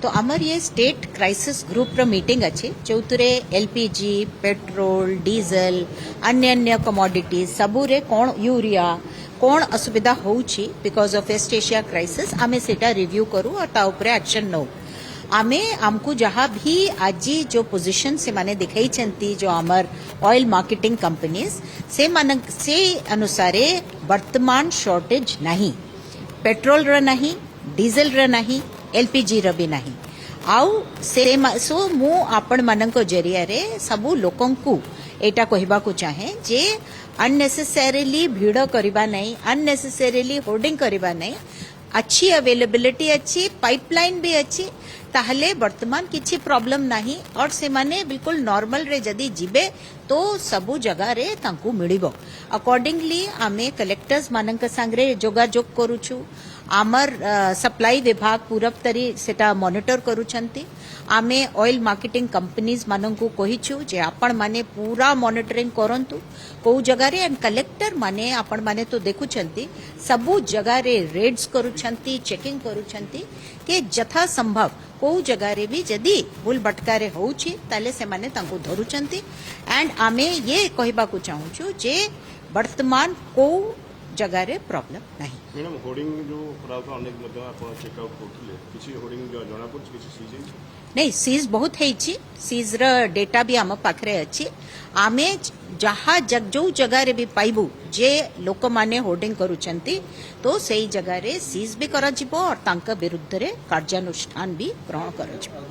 तो आमर ये स्टेट क्राइसिस ग्रुप रो मीटिंग अच्छी जो एलपीजी पेट्रोल डीजल अन्य अन्य कमोडिटी सबुरे कौन यूरिया कौन असुविधा होउछि because of West Asia crisis आमे सेटा रिव्यू करू और ता ऊपर एक्शन नौ आमे आमको जहाँ भी आज जो पोजीशन से माने दिखाई चंती जो आमर ऑयल मार्केटिंग कंपनीज से अनुसार वर्तमान शॉर्टेज नहीं पेट्रोल र नहीं डीजल र नहीं एलपीजी र भी नहीं आउ से सो मु आपण मानक जरिया रे सबु लोकं को एटा कहबा को चाहे जे अननेसेसरीली भीड़ करबा नहीं अननेसेसरीली होर्डिंग करबा नहीं अच्छी अवेलेबिलिटी अच्छी पाइपलाइन भी अच्छी ताहले वर्तमान किसी प्रॉब्लम नहीं और से माने बिल्कुल नॉर्मल रे जदी जिबे तो सबु जगह रे तांकु मिलिबो अकॉर्डिंगली आमे कलेक्टर्स मानक संगरे जोगाजोग करूछु आमर सप्लाई विभाग पूरब तरी सेटा मॉनिटर करूछंती आमे ऑयल मार्केटिंग कंपनीज मानंकु कहिछु जे आपण माने पूरा मॉनिटरिंग करंतु को जगह रे एंड कलेक्टर माने आपण माने तो देखुछंती सबु जगह रे रेड्स करूछंती चेकिंग करूछंती के यथा संभव को जगह रे भी जदी भूल भटकारे होउछि ताले से माने तांको धरुछंती एंड आमे ये कहबा को चाहूछु जे वर्तमान को जगह रे प्रॉब्लम नहीं मैडम होर्डिंग जो प्राउथ अनेक मध्य आपण चेक आउट करथिले किछि होर्डिंग जो जणा पछ किछि सीज नहीं सीज बहुत हेछि सीज र डेटा भी हम पाखरे अछि आमे जहा जो जगह रे भी पाइबु जे लोक माने होर्डिंग करूछंती तो सही जगह रे सीज भी करा जिवो और तांका विरुद्ध रे कार्यानुष्ठान भी ग्रहण करा जिवो।